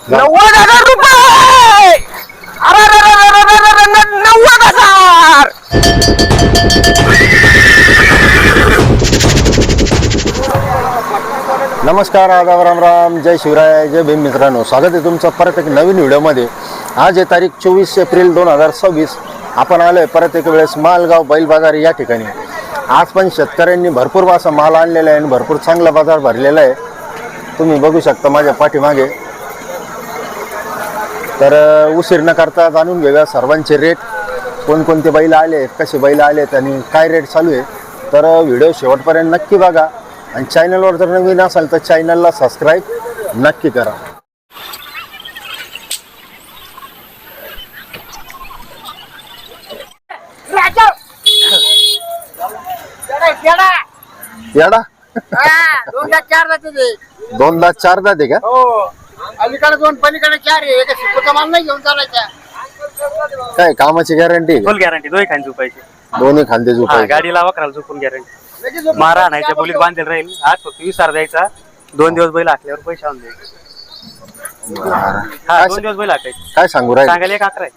90,000 रुपये. अरे 90,000. नमस्कार, आदाब, राम राम, जय शिवराय, जय भीम. मित्रांनो, स्वागत आहे तुमचं परत एक नवीन व्हिडिओमध्ये. आज आहे तारीख 24 एप्रिल 2026. आपण आलोय परत एक वेळेस मालगाव बैल बाजार या ठिकाणी. आज पण शेतकऱ्यांनी भरपूर असा माल आणलेला आहे आणि भरपूर चांगला बाजार भरलेला आहे. तुम्ही बघू शकता माझ्या पाठीमागे. तर उशीर न करता जाणून घेऊया सर्वांचे रेट, कोणकोणते बैल आले आहेत, कसे बैल आले आहेत आणि काय रेट चालू आहे. तर व्हिडिओ शेवटपर्यंत नक्की बघा आणि चॅनलवर जर नवीन असाल तर चॅनलला सबस्क्राईब नक्की करा. येडा 2 4 दात आहे का? अलीकडे 2 पलीकडे 4 आहे. सुकूचा माल नाही घेऊन चालायचा. काय कामाची गॅरंटी? फुल गॅरंटी. दोन्ही खांदे झोपायचे. दोन्ही खांदे झोपायचे. गाडी लावा करायला झोपून गॅरंटी. मारा आणायच्या बोलीत बांधेल राहील. आज फक्त विसार द्यायचा. 2 दिवस बैल हाकल्यावर पैसे आणून द्यायचे. हा 2 दिवस बैल हाकायचे. काय सांगू राहील? सांगायला 1 आहे.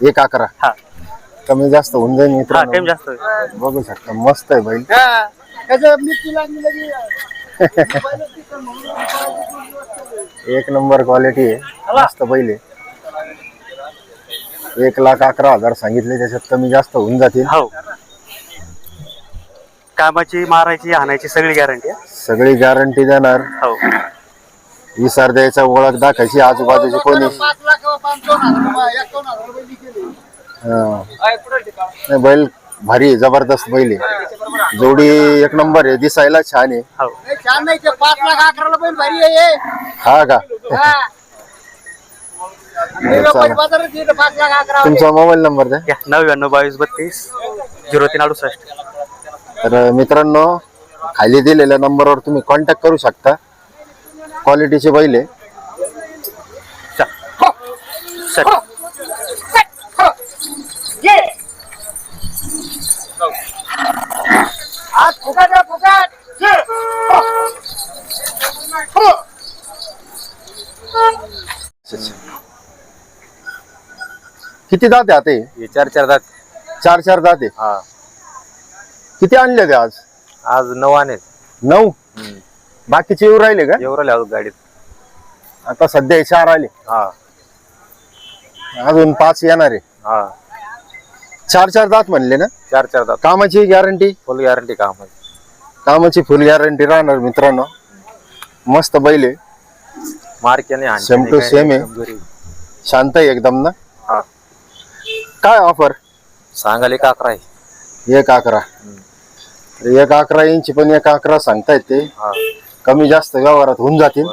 1-11. हा कमी जास्त होऊन जाईल हा मित्रांनो. टाइम जास्त. बघू शकता, मस्त आहे बैल. एक नंबर क्वालिटी आहे, मस्त बैल आहे. 1,11,000 सांगितले, त्याच्यात कमी जास्त होऊन जातील. हो कामाची मारायची आणायची सगळी गॅरंटी. सगळी गॅरंटी देणार. हो विसार द्यायचा, ओळख दाखायची आजूबाजूची कोणी. 5 लाख किंवा 5,200,000 रुपये केले. नाही, बैल भारी आहे, जबरदस्त बैल आहे. जोडी एक नंबर आहे, दिसायला छान आहे. हो छान नाही ते 5,11,000 रुपये भारी आहे. हा का? बाजारात 5,11,000. तुमचा मोबाईल नंबर द्या. 992232 0368. तर मित्रांनो, खाली दिलेल्या नंबरवर तुम्ही कॉन्टॅक्ट करू शकता. क्वालिटीचे बैल आहे. आज फुकट आहे, फुकट. किती दात आहे आता हे? 4 दात. 4 दात आहे. हा किती आणले ते आज? आज 9 आणे. 9. बाकीचे येऊ राहिले का? एवढं लावू गाडीत. आता सध्या 4 आले, हा अजून 5 येणार आहे. हा 4 दात म्हणले ना? 4 दात. कामाची गॅरंटी? फुल गॅरंटी कामाची फुल गॅरंटी राहणार मित्रांनो. मस्त बैल आहे, मार्केने सेम टू सेम आहे. शांत आहे एकदम ना? हा काय ऑफर? सांगायला 11 आहे. 1-11. 1-11 इंची पण 1-11 सांगतायत ते. हा कमी जास्त व्यवहारात होऊन जातील.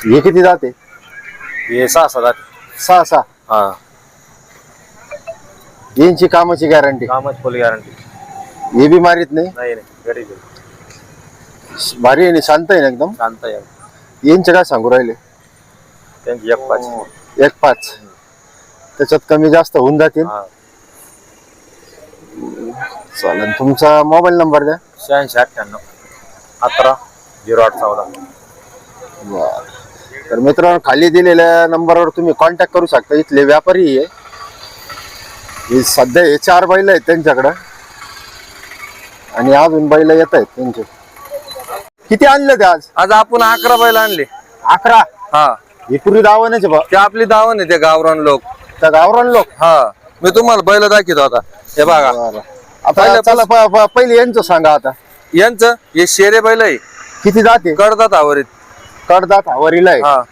हे किती जाते? हे 6 दात. 6. हा इंची कामाची गॅरंटी? कामच फुल गॅरंटी. हे बी मारित नाही? नाही गरीब भारी आहे आणि शांत आहे ना एकदम. शांत आहे. यांचे काय सांगू राहिले? त्यांची 1-5. 1-5. त्याच्यात कमी जास्त होऊन जातील. चालेल. तुमचा मोबाईल नंबर द्या. 8698 11 0814. तर मित्रांनो, खाली दिलेल्या नंबरवर तुम्ही कॉन्टॅक्ट करू शकता. इथले व्यापारी आहे. हे सध्या 4 बैल आहेत त्यांच्याकडं आणि अजून बैल येत आहेत त्यांचे. किती आणले ते आज? आज आपण 11 बैल आणले. 11. हा हे पूर्वी दावण्याचे बा? ते आपली दावण आहे. ते गावरान लोक. त्या गावरान लोक. हा मी तुम्हाला बैल दाखवतो आता. हे बघा बरं. आता चला पहिले यांचं सांगा. आता यांचं हे शेरे बैल आहे. किती जाते? कडदात आवरीत. कडदात हवारीला आहे. हा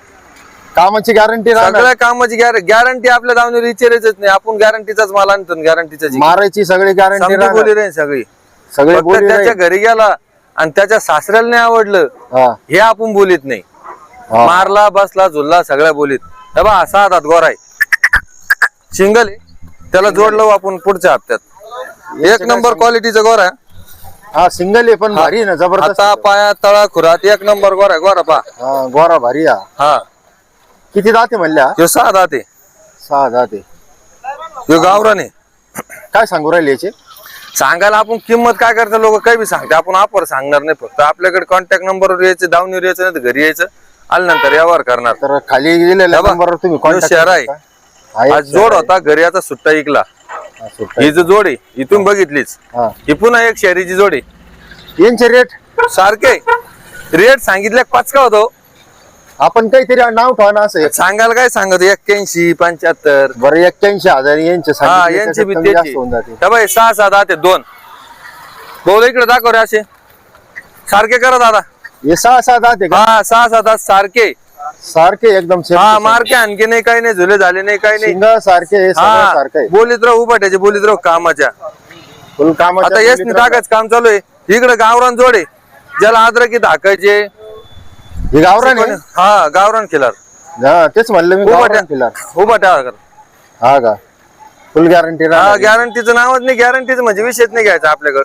कामाची गॅरंटी राहणार? सगळ्या कामाची गॅरंटी आपल्या दावणीवर विचारायचंच नाही. आपण गॅरंटीचाच माल आणतो. गॅरंटीचा मारायची सगळी गॅरंटी बोली राहील सगळी. सगळे फक्त बोली त्याच्या राहील. घरी गेला आणि त्याच्या सासऱ्याला नाही आवडलं हा, हे आपण बोलीत नाही. हा. मारला बसला झुलला सगळ्या बोलीत. हे बा 6 हातात गोरा आहे. सिंगल आहे. त्याला जोडलं आपण पुढच्या हप्त्यात. 1 नंबर क्वालिटीचा गोरा आहे. हा सिंगल आहे पण भारी आहे ना, जबरदस्त. हाता पाया तळा खुरात 1 नंबर गोरा आहे. गोरा पा. हा, गोरा भारी आहे. हा किती जाते म्हणल्या? ह्यो 6 दाते. 6 जाते. ह्यो गावरान आहे. काय सांगू राहिले याचे? सांगायला आपण किंमत काय करता लोक काही बी सांगते, आपण ऑफर सांगणार नाही. फक्त आपल्याकडे कॉन्टॅक्ट नंबरवर यायचं, दावणीवर यायचं, नाही तर घरी यायचं, आल्यानंतर व्यवहार करणार. तर खाली दिलेल्या नंबरवर तुम्ही कॉन्टॅक्ट शहर आहे. आज जोड होता घरी, आता सुट्टा इकला. ही जो जोड आहे इथून बघितलीच, ही पुन्हा एक शहरीची जोड आहे. यांचे रेट सारखे रेट सांगितले 5 का होतो. आपण काहीतरी नाव ठेवा ना असं. सांगायला काय सांगतो 81, 75. बरं 81,000 यांचे सांगितले, यांची त्याच्यात बी कमी जास्त त्याची. होऊन जाते. त्या बाई 6 7 8 2 बोल इकडे दाखव रे असे सारखे करा दादा. हे 6-7 आहे का? हा 6 7 8 सारखे सारखे एकदम same हा to same. मार्के आणखी नाही, काही नाही, झुले झाले नाही, काही नाही. शिंग सारखे हे सगळं हा सारखं आहे. बोलीत राहू उभाट्याचे, बोलीत राहू कामाच्या. फुल कामाच्या आता येस बोलीत टाकायचं काम चालू आहे. इकडे गावरान जोडे ज्याला अद्रकी धाकायचे. हे गावरान आहे? हा गावरान खिलार. हा तेच म्हणलं मी, गावरान पिल्ला. उभाट्या हा का? फुल गॅरंटी हा गॅरंटीचं नावच नाही, गॅरंटीचं म्हणजे विषयच नाही घ्यायचा आपल्याकडे.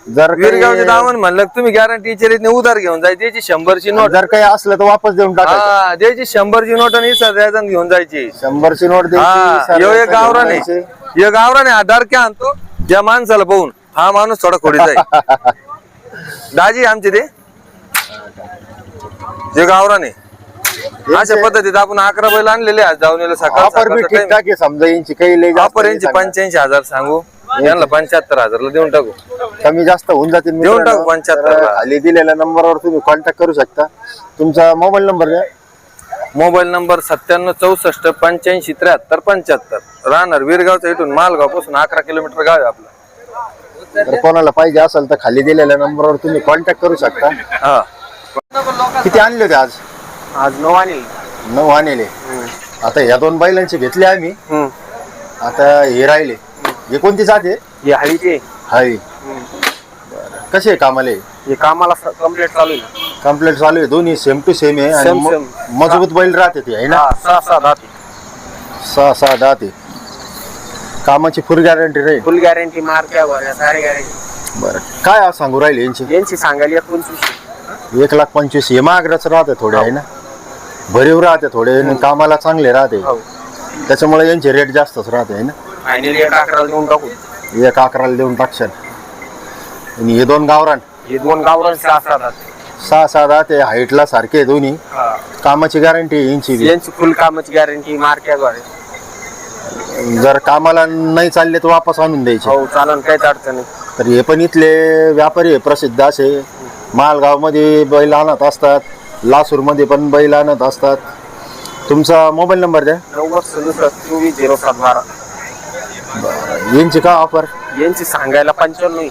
जर वीरगावचे दामन म्हणलं तुम्ही गॅरंटी विचारित नाही, उधार घेऊन जायची, द्यायची 100ची नोट. जर काही असलं तर वापस देऊन टाकायचं. हा द्यायची 100ची नोट आणि द्यायचा घेऊन जायची. 100ची नोट हा द्यायची. यो एक गावरान आहे, हे गावरान आहे. आधार क्या आणतो या माणसाला पाहून हा माणूस थोडा खोडीचा आहे. दाजी आमचे ते गावरान आहे. अशा पद्धतीत आपण 11 बैल आणलेले आज दावणीला. ऑफर बी ठीक ठाक आहे समजा यांची, काही लई जास्त ऑफर यांची 85,000 सांगू, यांना 75,000 देऊन टाकू. कमी जास्त होऊन जातील देऊन टाकू मित्रांनो. 75 ला. तर खाली दिलेल्या नंबरवर तुम्ही कॉन्टॅक्ट करू शकता. तुमचा मोबाईल नंबर द्या. Mobile number 97 64 85 73 75. राहणार वीरगावचा, इथून मालगाव पासून 11 किलोमीटर गाव आहे आपलं. तर कोणाला पाहिजे असेल तर खाली दिलेल्या नंबरवर तुम्ही कॉन्टॅक्ट करू शकता. हा किती आणले होते आज? आज 9 आणले. 9 आणले. आता ह्या 2 बैलांचे घेतले आम्ही. आता हे राहिले. हे कोणती जात आहे? हे हळीचे हळी. कसे आहे कामाला? हे कामाला कम्प्लीट चालू आहे. कम्प्लीट चालू आहे. दोन्ही सेम टू सेम आहे आणि Same, same. मजबूत बैल राहते ते आहे ना. 6-6 दाते. 6-6 दाते. कामाची फुल गॅरंटी राहील. फुल गॅरंटी, मार्क्या भरण्या सारी गॅरंटी. बरं काय आज सांगू राहिले यांची? यांची सांगायला 25. 1,25,000. हे महागडच राहते थोडे आहे ना, भरीव राहते थोडे आणि कामाला चांगले राहते, त्याच्यामुळे यांचे रेट जास्तच राहते आहे ना. फायनली 11 देऊन टाकू. 1,11,000 देऊन टाकशाल. आणि हे 2 गावरान, हे 2 गावरान 6-6 दाते. 6-6 दाते, हाईटला सारखे आहे दोन्ही. कामाची गॅरंटी यांची बी. यांची फुल कामाची गॅरंटी, मार्क्या भरण्या. जर कामाला नाही चालले तर वापस आणून द्यायचे. हो चालन, काहीच अडचण नाही. तर हे पण इथले व्यापारी आहे प्रसिद्ध असे. मालगाव मध्ये बैल आणत असतात, लासूर मध्ये पण बैल आणत असतात. तुमचा मोबाईल नंबर द्या. 90 यांची का ऑफर? यांची सांगायला 95.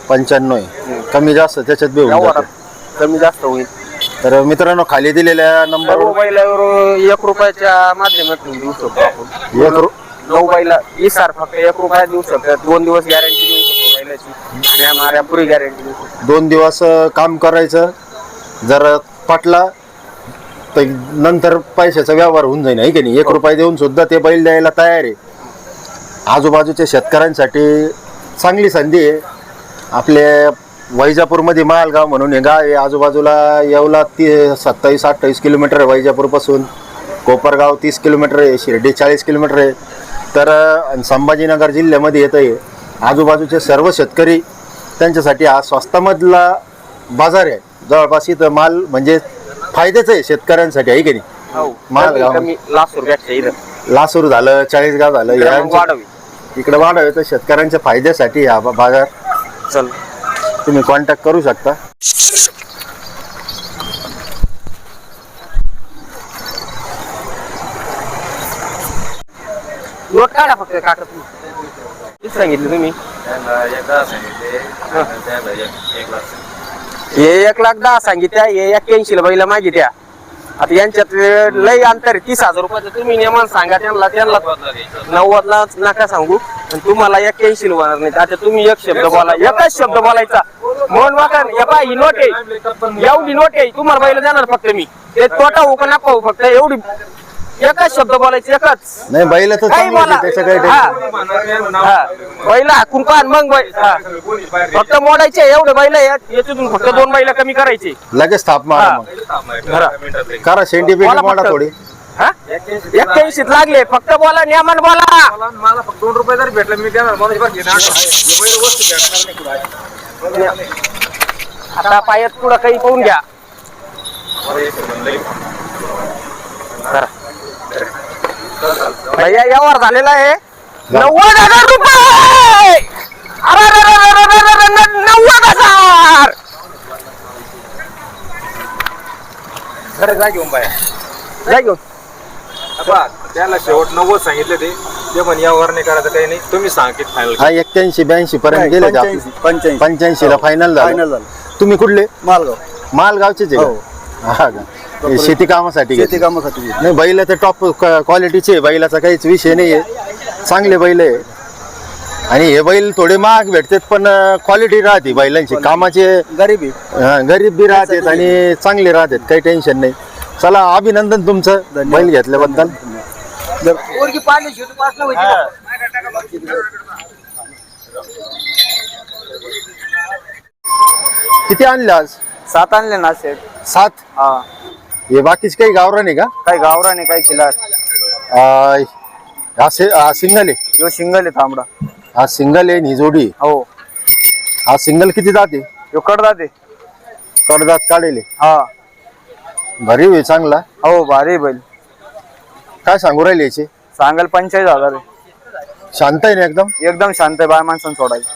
95 आहे. कमी जास्त त्याच्यात बी होऊन जाते. कमी जास्त होईल. तर मित्रांनो खाली दिलेल्या नंबरवर मोबाईलवर 1 रुपयाच्या माध्यमातून देऊ शकतो आपण. 1 मोबाईलला इसार फक्त 1 रुपया देऊ शकतो. 2 दिवस गॅरंटी देऊ शकतो बैलाची. आणि माऱ्या पुरी गॅरंटी देऊ शकतो. 2 दिवस काम करायचं. जर पटला तर नंतर पैशाचा व्यवहार होऊन जाईल आहे की नाही. 1 रुपया देऊन सुद्धा ते बैल द्यायला तयार आहे. आजूबाजूच्या शेतकऱ्यांसाठी चांगली संधी आहे. आपले वैजापूरमध्ये मालगाव म्हणून हे गाव आहे. आजूबाजूला येवला 27-28 किलोमीटर आहे वैजापूरपासून. कोपरगाव 30 किलोमीटर आहे. शिर्डी 40 किलोमीटर आहे. तर संभाजीनगर जिल्ह्यामध्ये येतं आहे. आजूबाजूचे सर्व शेतकरी त्यांच्यासाठी हा स्वस्तामधला बाजार आहे. जवळपास इथं माल म्हणजे फायद्याचं आहे शेतकऱ्यांसाठी आहे की नाही. मालगाव लासूर झालं, 40गाव झालं, इकडे वाढव तर शेतकऱ्यांच्या फायद्यासाठी हा बाजार. चल तुम्ही कॉन्टॅक्ट करू शकता. नोट काढा फक्त काका. किती सांगितलं तुम्ही? हे 1,10,000 सांगितल्या. हे 81 ला बैला मागित्या. आता यांच्यात लय अंतर आहे. 30,000 रुपयाचं तुम्ही नेमान सांगा त्यांना. 90 ला नका सांगू. तुम्हाला 81 होणार नाही. आता तुम्ही एक शब्द बोला, एकच शब्द बोलायचा. मन वाटण ही नोट आहे, एवढी नोट आहे. तुम्हाला बैल देणार फक्त मी. ते तोटा होऊ का नको होऊ, फक्त एवढी एकच शब्द बोलायचं. एकच नाही बैल तर काही बोला. बैल हाकून पान मग फक्त मोडायचे एवढे बैल. याच्यातून फक्त 2 बैल कमी करायचे. लगेच थाप मारा. मग करा शेंडी बिंडी मोडा थोडी. हा 81 लागले. फक्त बोला नियमन बोला. मला फक्त 2 रुपये जरी भेटले मी देणार. मला बघ हे वस्तू भेटणार नाही. आता पायात पुढं काही पाहून घ्या. भैया यावर झालेला आहे 90,000 रुपये. अरे 90,000. खरं जा घेऊन बाया. जा घेऊन. त्याला शेवट 90 सांगितले ते पण यावर नाही करायचं काही नाही. तुम्ही सांग किती फायनल. हा 81-82 पर्यंत गेले का? 85 ला फायनल झालं. तुम्ही कुठले? मालगावचेच आहे का? हा का? हे शेती कामासाठी घेतले? नाही बैल तर टॉप क्वालिटीचे, बैलाचा काहीच विषय नाहीये, चांगले बैल आहे. आणि हे बैल थोडे महाग भेटतात पण क्वालिटी राहते बैलांची, कामाचे गरीब बी राहतात आणि चांगले राहतात, काही टेन्शन नाही. चला अभिनंदन तुमचं बैल घेतल्याबद्दल. किती आणले आज? 7 आणले ना सेट. 7. हा हे बाकीच काही गावरान आहे का? काही गावराने काही खिलार. हा सिंगल आहे? यो शिंगल आहे तांबडा. हा सिंगल आहे नि जोडी. हो हा सिंगल किती जाते? यो कडदा ते. कडदात काढेले. हा भरीव आहे चांगला. हो भारी बैल. काय सांगू राहिले याचे? सांगाल 45,000 आहे. शांत आहे ना एकदम? एकदम शांत आहे. बाय माणसानं सोडायचं.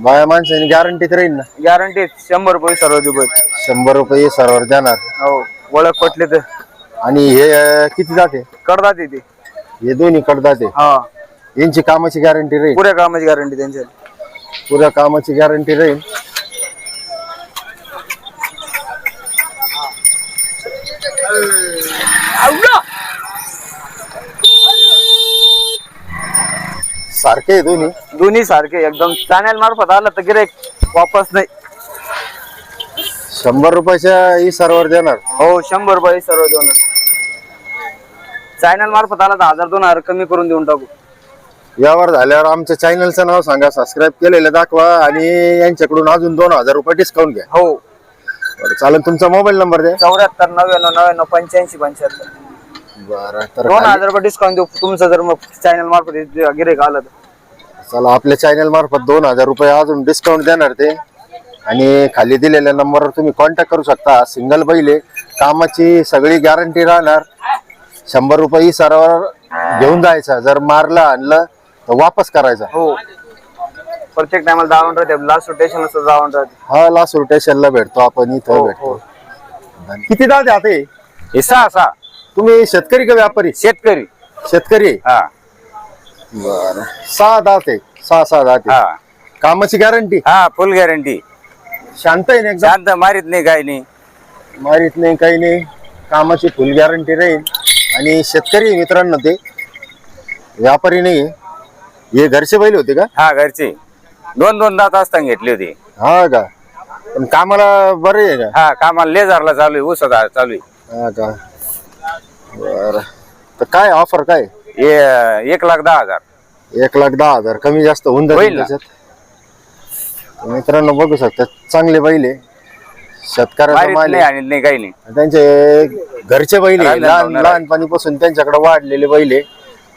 बाया माणसाने गॅरंटीत राहील ना? गॅरंटी 100 रुपये सर्व बैल. 100 रुपये सर्वर देणार. हो ओळख पटली तर. आणि हे किती जाते? कडदा ते. हे दोन्ही कडदाते. हा यांची कामाची गॅरंटी राहील? पुऱ्या कामाची गॅरंटी त्यांची. पुऱ्या कामाची गॅरंटी राहील. सारखे आहे दोन्ही? दोन्ही सारखे एकदम. चॅनल मार्फत आलं तर गिऱ्हाईक वापस नाही. 100 रुपयाच्या ही सर्वर देणार? हो 100 रुपये सर्व देऊन. चॅनल मार्फत आला तर 1,000-2,000 कमी करून देऊन टाकू. यावर झाल्यावर आमच्या चॅनलचं नाव सांगा, सबस्क्राईब केलेलं दाखवा आणि यांच्याकडून अजून 2,000 रुपये डिस्काउंट घ्या. हो चालेल. तुमचा मोबाईल नंबर द्या. 74 99 99 85 75. बरं तर 2,000 रुपये डिस्काउंट देऊ तुमचं जर मग चॅनल मार्फत गिऱ्हाईक आलं तर. चला आपल्या चॅनल मार्फत 2,000 रुपये अजून डिस्काउंट देणार ते. आणि खाली दिलेल्या नंबरवर तुम्ही कॉन्टॅक्ट करू शकता. सिंगल बैल आहे, कामाची सगळी गॅरंटी राहणार. 100 रुपये सर्वर घेऊन जायचा, जर मारलं आणलं तर वापस करायचा. हो प्रत्येक टायमाला जाऊन राहते. लास्ट रोटेशन असं जाऊन राहते. हा लास्ट रोटेशनला भेटतो आपण, इथं भेटतो. किती दाते आता हे? हे 6. तुम्ही शेतकरी का व्यापारी? शेतकरी. शेतकरी आहे. हा बरं. 6 दाते, 6 दाते. हा कामाची गॅरंटी? हा फुल गॅरंटी. शांत आहे ना एकदम? शांत, मारित नाही काही नाही. मारित नाही काही नाही. कामाची फुल गॅरंटी राहील. आणि शेतकरी आहे मित्रांनो, ते व्यापारी नाही. हे घरचे बैल होते का? हा घरचे. 2 दात असताना घेतली होती. हा का? पण कामाला बरे आहे का? हा कामाला लेझरला चालू आहे, ऊसात चालू आहे. हा का? बर. तर काय ऑफर काय? हे 1,10,000. 1,10,000 कमी जास्त होऊन होईल जाईल ना? त्याच्यात. मित्रांनो बघू शकता, चांगले बैल आहे, शेतकऱ्याचा मारित माल नाही आहे. आणि नाही काही नाही. त्यांचे घरचे बैल आहे, रांजण लहान होणार आहे. लहानपणीपासून त्यांच्याकडे वाढलेले बैल आहे,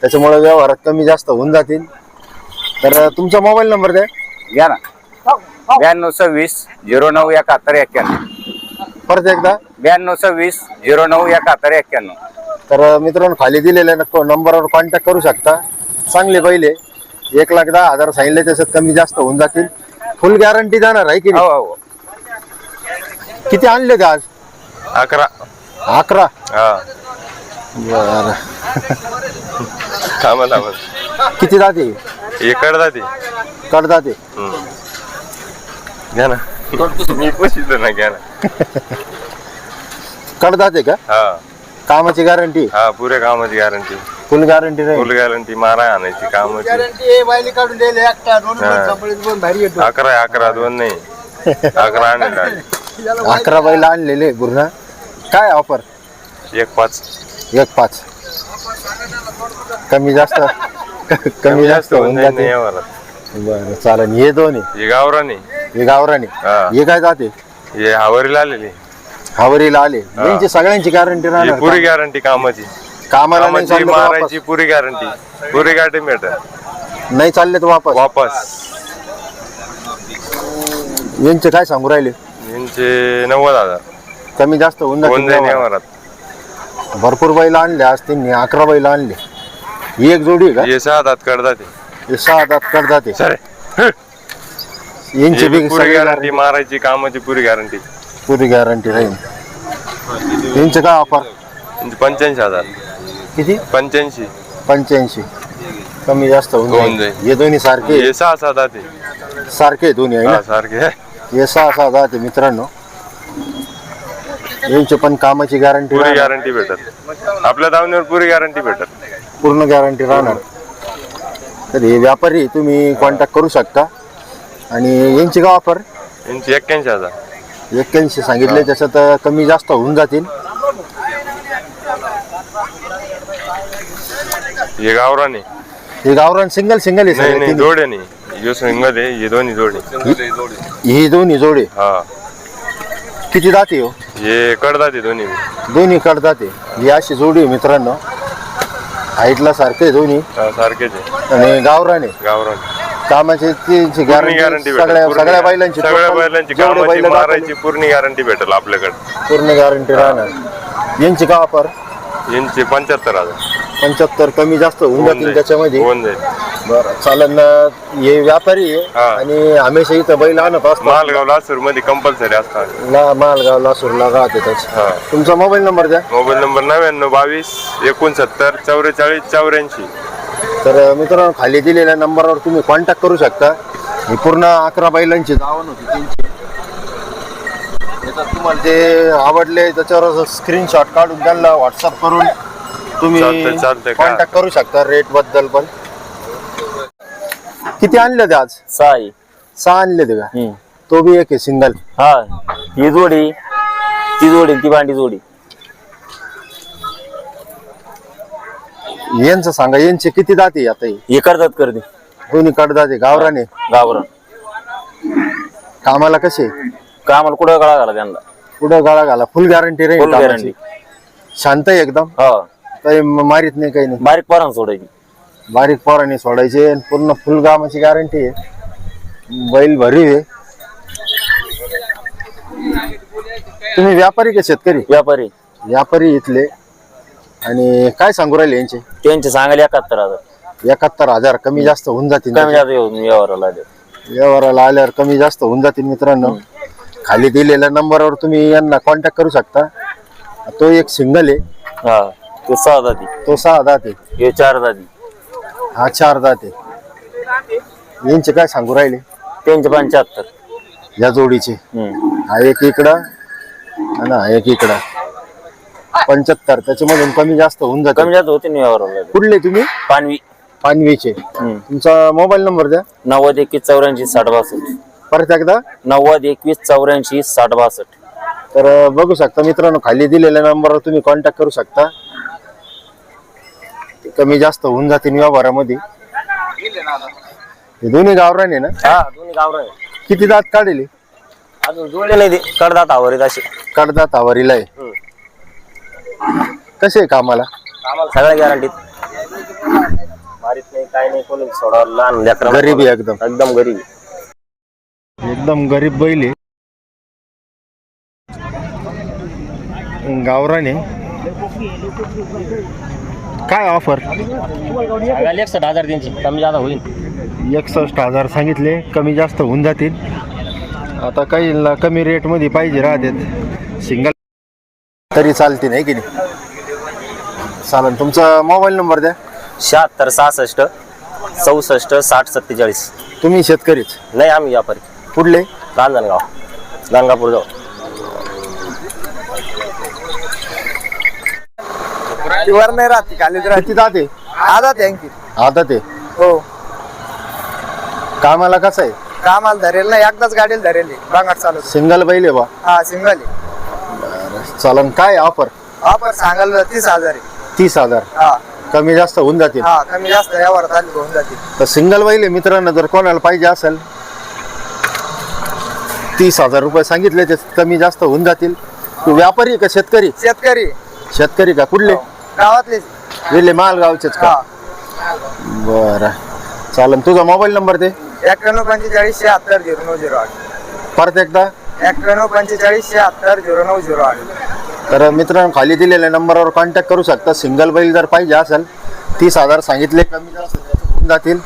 त्याच्यामुळे व्यवहारात कमी जास्त होऊन जातील. तर तुमचा मोबाईल नंबर द्या. घ्या ना. 9226 09 71 91. परत एकदा. 9226 09 71 91. तर मित्रांनो खाली दिलेल्या नंबरवर कॉन्टॅक्ट करू शकता. चांगले बैल आहे. 1,10,000 सांगितले, त्याच्यात कमी जास्त होऊन जातील. फुल गॅरंटी देणार आहे की हो नाही? हो. किती आणले ते आज? 11. 11. हा बर. थांबा. किती जाते? इकडे जाते. कडदाते. घ्या ना. मी पोषितो ना, घ्या ना. कडदाते का? हा कामाची गॅरंटी? हा पुऱ्या कामाची गॅरंटी. फुल गॅरंटी राहील. फुल गॅरंटी. मारा आणायची कामाची. गॅरंटी बैल काढून द्यायला एकटा 2 रुपये संपळीत पण भारी येतो. 11 2 नाही. 11 आणले. 11 बैल आणलेले पूर्ण. काय ऑफर? 1,5. 1,5. कमी जास्त कमी जास्त होऊन नाही जाते. यावर. बरं चालेल. हे दोन्ही हे गावरानी. हे गावराने. हा. हे काय जाते? हे हावरीला आलेली. हावरीला आले. यांची सगळ्यांची गॅरंटी ही राहणार पुरी का? गॅरंटी कामाची. कामाला नाही कामाची चालले तर वापस. मारायची पुरी गॅरंटी भेटत नाही चालले तर वापस. यांचे काय सांगू राहिले? यांचे 90,000 कमी जास्त होऊन होऊन जाईल जातील. व्यवहारात. भरपूर बैल आणले आज त्यांनी, 11 बैल आणले. ही एक जोडी आहे का? हे 6 दात करतात हे 6 दात करतात ते. सर यांची बी पुरी सगळी गॅरंटी, मारायची कामाची पुरी गॅरंटी. पुरी गॅरंटी राहील. यांचे काय ऑफर? 85,000. किती? 85. 85. कमी जास्त होऊन होऊन जाईल. जाईल. हे दोन्ही सारखे हे 6 दात आहे. सारखे दोन्ही आहे ना? सारखे. हे 6 दात आहे मित्रांनो. यांची पण कामाची गॅरंटी पुरी गॅरंटी भेटत. आपल्या दावणीवर पुरी गॅरंटी भेटत. पूर्ण गॅरंटी राहणार. तर हे व्यापारी तुम्ही कॉन्टॅक्ट करू शकता. आणि यांची काय ऑफर? यांची 81,000. 81 सांगितले, त्याच्यात कमी जास्त होऊन जातील. हे गावराने. हे गावरान सिंगल आहे नाही सगळे नाही, तिन्ही. जोडे नाही. यो सिंगल आहे, हे दोन्ही जोडे. ही दोन्ही जोडे. हा, किती दाते हो? हे कडदात आहे दोन्ही. दोन्ही कडदाते. ही अशी जोडी आहे मित्रांनो. हाईटला सारखे दोन्ही. सारखेच आहे. आणि गावरान आहे. गावरान. कामाची पूर्ण गॅरंटी गॅरंटी भेटेल. सगळ्या बैलांची सगळ्या total बैलांची जेवढे कामाची बैल दाखवले, मारायची पूर्ण गॅरंटी भेटेल आपल्याकडे. पूर्ण गॅरंटी राहणार. यांची काय ऑफर? यांचे 75,000. 75. कमी जास्त होऊन जातील त्याच्यामध्ये. होऊन जाईल. बरं चालेल ना. हे व्यापारी आहे हा. आणि हमेशा इथं बैल आणत असतात. मालगाव लासूर मध्ये कंपल्सरी असतात. मालगाव लासूरला राहते त्याचे. हा. तुमचा मोबाईल नंबर द्या. Mobile number 99 22 69 44 84. तर मित्रांनो, खाली दिलेल्या नंबरवर तुम्ही कॉन्टॅक्ट करू शकता. ही पूर्ण 11 बैलांची दावण होती त्यांची. त्याच्यात तुम्हाला जे आवडले त्याच्यावर स्क्रीनशॉट काढून त्यांना व्हॉट्सअप करून तुम्ही चालतंय का? कॉन्टॅक्ट करू शकता. रेट बद्दल पण. किती आणले ते आज? 6. 6 आणले ते का? तो बी एक आहे सिंगल. हा, ही जोडी, ती जोडी, ती भांडी जोडी. यांचं सांगा, यांचे किती दाते आता? हे करतात करते दोन्ही कडदाते. गावराने. गावरण. कामाला कसे? कामाला कुठं गळा घाला त्यांना. पुढं गाळा घाला. फुल गॅरंटी फुल राहील. गॅरंटी. शांत आहे एकदम. हा, काही मारित नाही, काही नाही. बारीक पारांना सोडायची. बारीक पोरांनी सोडायचे. आणि पूर्ण फुल कामाची गॅरंटी आहे. बैल भरीव आहे. तुम्ही व्यापारी का शेतकरी? व्यापारी. व्यापारी इथले. आणि काय सांगू राहिले यांचे? त्यांचे सांगायला 71,000. 71,000. कमी जास्त होऊन जातील. कमी जास्त येऊन व्यवहाराला आले. व्यवहाराला आल्यावर कमी जास्त होऊन जातील मित्रांनो. खाली दिलेल्या नंबरवर तुम्ही यांना कॉन्टॅक्ट करू शकता. तो एक सिंगल आहे. हा, तो 6 जाती. तो 6 दाते. हे 4 जाती. हा 4 दाते. यांचे काय सांगू राहिले? त्यांचे 75. या जोडीचे. हा एक इकडं आणि हा एक इकडं. 75. त्याच्यामधून कमी जास्त होऊन जाते. कमी जास्त होते ना व्यवहाराला. कुठले तुम्ही? पानवी. पानवीचे. तुमचा मोबाईल नंबर द्या. 90 21 84 60 62. परत एकदा. 90 21 84 60 62. तर बघू शकता मित्रांनो, खाली दिलेल्या नंबरवर तुम्ही कॉन्टॅक्ट करू शकता. कमी जास्त होऊन जातील व्यवहारामध्ये. हे दोन्ही गावरान आहे ना? हा, दोन्ही गावरान. किती दात काढले? अजून जोडले नाही ते. कडदात आवरीत असे. कडदात आवारीला आहे. कसे आहे कामाला? आम्हाला सगळ्या गॅरंटीत. मारीत नाही, काय नाही. कोणी सोडावं लहान लेकरं. गरीबी एकदम. एकदम गरीब. एकदम गरीब बैल आहे. गावरान आहे. काय ऑफर? 61,000 त्यांची. कमी जादा होईल. 61,000 सांगितले. कमी जास्त होऊन जातील. आता काही कमी रेट मध्ये पाहिजे राहतात. सिंगल तरी चालते नाही की नाही? चालेल. तुमचा मोबाईल नंबर द्या. 76 66 64 60 47. तुम्ही शेतकरीच? नाही, आम्ही व्यापारी. कुठले? रांजणगाव, गंगापूर जाऊ. वर नाही राहते, खाली किती दाते? आधा थँक्यू. आता ते हो, कामाला कसं आहे? कामाला धरेल नाही, एकदाच गाडीला धरेल. बांगाट चालू. सिंगल बैल आहे बा? हा, सिंगल आहे. चालन. काय ऑफर? ऑफर सांगायला 30,000 आहे. 30,000. हा कमी जास्त होऊन जातील. हा, कमी जास्त यावर आली होऊन जाते. तर सिंगल बैल आहे मित्रांनो. जर कोणाला पाहिजे असेल 30,000 रुपये सांगितले. ते कमी जास्त होऊन जातील. तू व्यापारी का शेतकरी? शेतकरी. शेतकरी का? कुठले? गावातले. वेल्हे मालगावचेच का? बरं चालेल. तुझा मोबाईल नंबर दे. 9145760908. परत एकदा. 9145760908. तर मित्रांनो खाली दिलेल्या नंबरवर कॉन्टॅक्ट करू शकता. सिंगल बैल जर पाहिजे असेल 30,000 सांगितले, कमी जास्त होऊन जातील.